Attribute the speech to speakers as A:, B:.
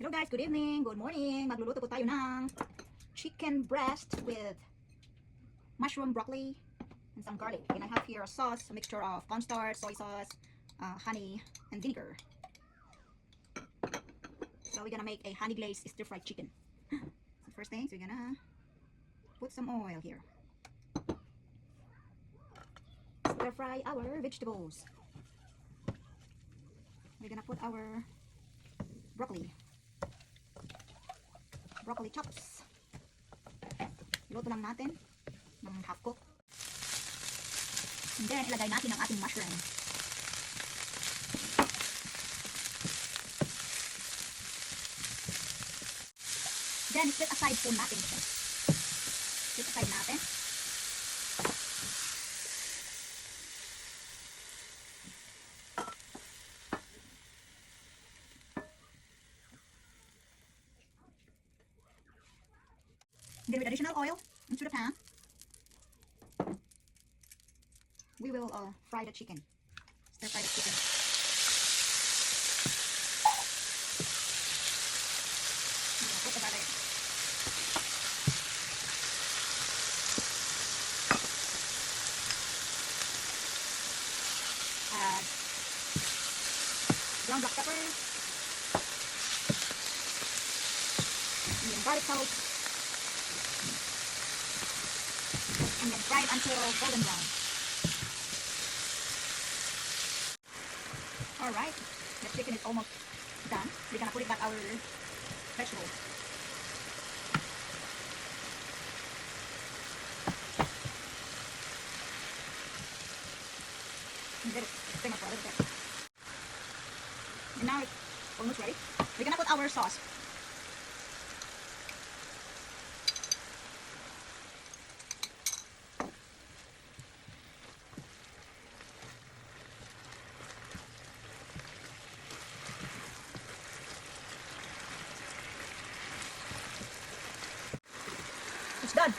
A: Hello guys, good evening, good morning. Magluluto po tayo ng chicken breast with mushroom, broccoli, and some garlic. And I have here a sauce, a mixture of cornstarch, soy sauce, honey, and vinegar. So we're gonna make a honey glaze stir-fry chicken. So first things, we're gonna put some oil here. Stir-fry our vegetables. We're gonna put our broccoli chops. Iluto lang natin ng half cook. And then ilagay natin ang ating mushroom. Then set aside po natin ito. Set aside natin. Then with additional oil into the pan, we will fry the chicken. Stir fry the chicken. Put the butter. Add ground black pepper. And then garlic salt. And then fry it until golden brown. Alright, the chicken is almost done. We're gonna put it back our vegetables. And let it simmer for a little bit. And now it's almost ready. We're gonna put our sauce. It's done.